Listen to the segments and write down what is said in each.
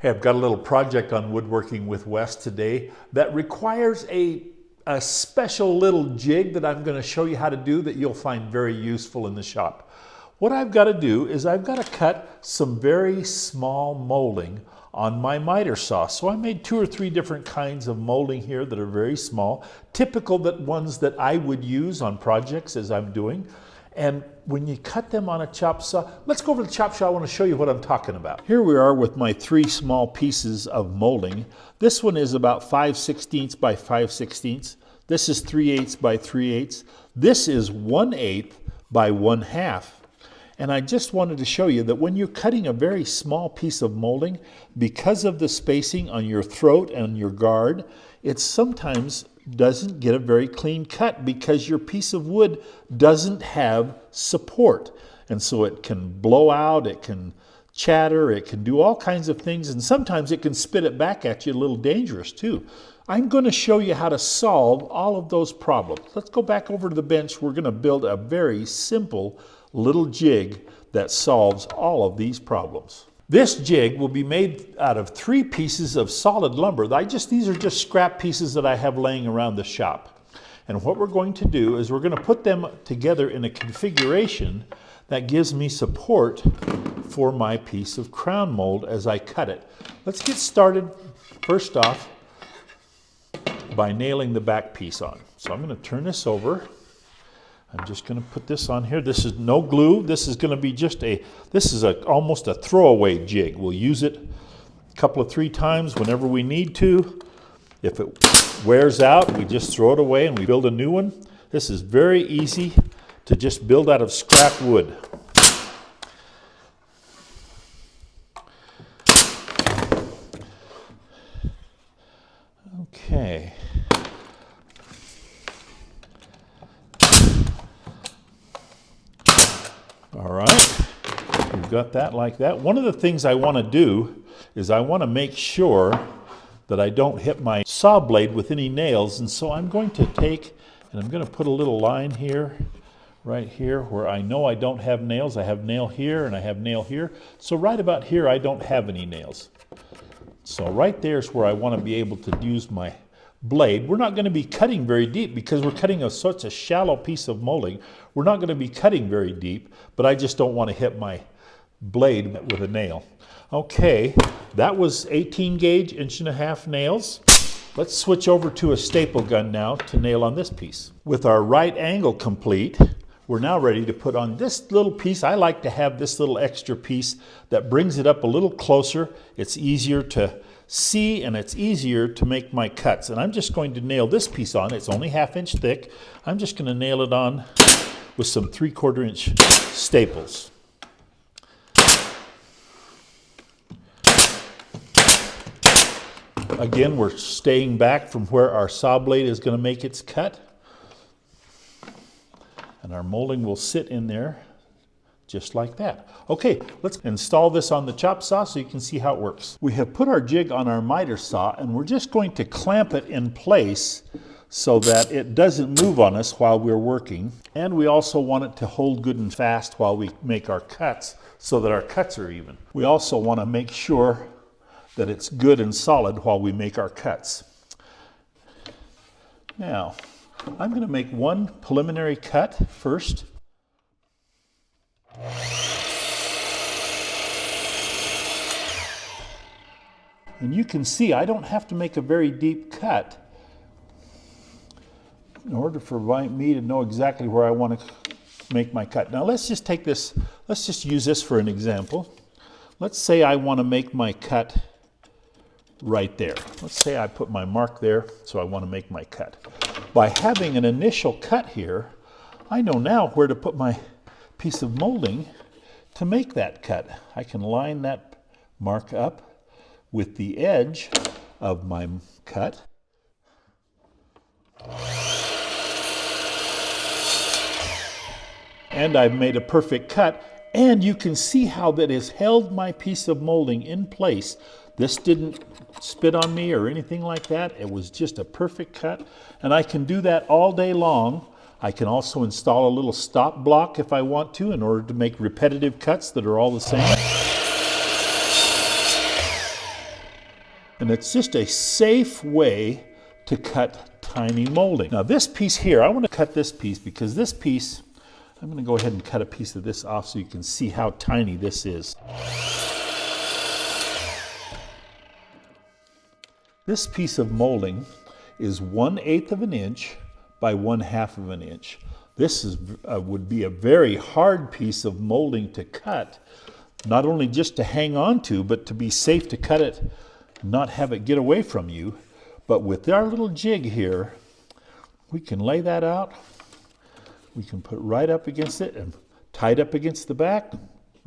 Hey, I've got a little project on Woodworking with Wes today that requires a special little jig that I'm going to show you how to do that you'll find very useful in the shop. What I've got to do is I've got to cut some very small molding on my miter saw. So I made 2 or 3 different kinds of molding here that are very small, typical ones that I would use on projects as I'm doing. And when you cut them on a chop saw, let's go over to the chop saw. I want to show you what I'm talking about. Here we are with my 3 small pieces of molding. This one is about 5/16 by 5/16. This is 3/8 by 3/8. This is 1/8 by 1/2. And I just wanted to show you that when you're cutting a very small piece of molding, because of the spacing on your throat and your guard, it sometimes doesn't get a very clean cut because your piece of wood doesn't have support. And so it can blow out, it can chatter, it can do all kinds of things, and sometimes it can spit it back at you, a little dangerous too. I'm going to show you how to solve all of those problems. Let's go back over to the bench. We're going to build a very simple little jig that solves all of these problems. This jig will be made out of 3 pieces of solid lumber. These are just scrap pieces that I have laying around the shop. And what we're going to do is we're going to put them together in a configuration that gives me support for my piece of crown mold as I cut it. Let's get started first off by nailing the back piece on. So I'm going to turn this over. I'm just going to put this on here. This is no glue. This is going to be just almost a throwaway jig. We'll use it a couple of 3 times whenever we need to. If it wears out, we just throw it away and we build a new one. This is very easy to just build out of scrap wood. Okay. All right, we've got that like that. One of the things I want to do is I want to make sure that I don't hit my saw blade with any nails, and so I'm going to take and I'm going to put a little line here, right here, where I know I don't have nails. I have nail here and I have nail here. So right about here I don't have any nails. So right there is where I want to be able to use my blade. We're not going to be cutting very deep because we're cutting such a shallow piece of molding. We're not going to be cutting very deep, but I just don't want to hit my blade with a nail. Okay, that was 18 gauge 1.5" nails. Let's switch over to a staple gun now to nail on this piece. With our right angle complete, we're now ready to put on this little piece. I like to have this little extra piece that brings it up a little closer. It's easier to see and it's easier to make my cuts. And I'm just going to nail this piece on. It's only 1/2 inch thick. I'm just going to nail it on with some 3/4 inch staples. Again, we're staying back from where our saw blade is going to make its cut. And our molding will sit in there just like that. Okay, let's install this on the chop saw so you can see how it works. We have put our jig on our miter saw and we're just going to clamp it in place so that it doesn't move on us while we're working. And we also want it to hold good and fast while we make our cuts so that our cuts are even. We also want to make sure that it's good and solid while we make our cuts. Now, I'm going to make one preliminary cut first. And you can see I don't have to make a very deep cut in order for me to know exactly where I want to make my cut. Now let's just take this, let's just use this for an example. Let's say I want to make my cut right there. Let's say I put my mark there, so I want to make my cut. By having an initial cut here, I know now where to put my piece of molding to make that cut. I can line that mark up with the edge of my cut. And I've made a perfect cut, and you can see how that has held my piece of molding in place. This didn't spit on me or anything like that. It was just a perfect cut, and I can do that all day long. I can also install a little stop block if I want to in order to make repetitive cuts that are all the same. And it's just a safe way to cut tiny molding. Now this piece here, I want to cut this piece because this piece, I'm going to go ahead and cut a piece of this off so you can see how tiny this is. This piece of molding is 1/8 of an inch by 1/2 of an inch. This is, would be a very hard piece of molding to cut, not only just to hang on to, but to be safe to cut it, not have it get away from you. But with our little jig here, we can lay that out. We can put right up against it and tie it up against the back,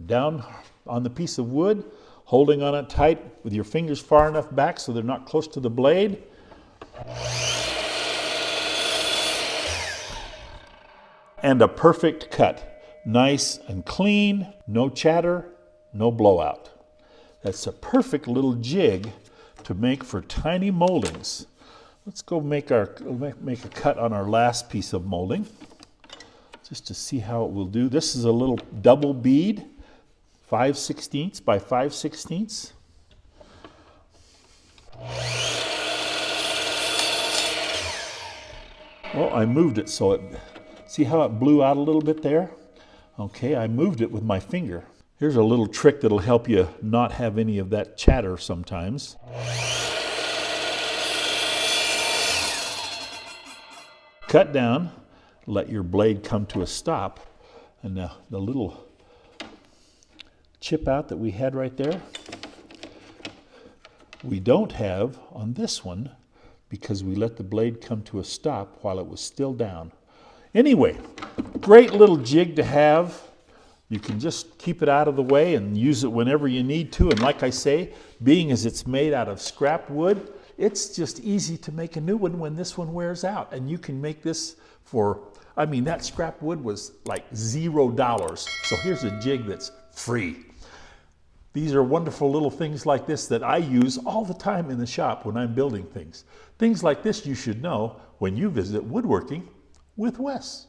down on the piece of wood, holding on it tight with your fingers far enough back so they're not close to the blade. And a perfect cut. Nice and clean, no chatter, no blowout. That's a perfect little jig to make for tiny moldings. Let's go make a cut on our last piece of molding, just to see how it will do. This is a little double bead, 5/16 by 5/16. Well, I moved it so it, see how it blew out a little bit there? Okay, I moved it with my finger. Here's a little trick that'll help you not have any of that chatter sometimes. Cut down, let your blade come to a stop, and the little chip out that we had right there, we don't have on this one because we let the blade come to a stop while it was still down. Anyway, great little jig to have. You can just keep it out of the way and use it whenever you need to. And like I say, being as it's made out of scrap wood, it's just easy to make a new one when this one wears out. And you can make this for, I mean, that scrap wood was like $0. So here's a jig that's free. These are wonderful little things like this that I use all the time in the shop when I'm building things. Things like this you should know when you visit Woodworking with Wes.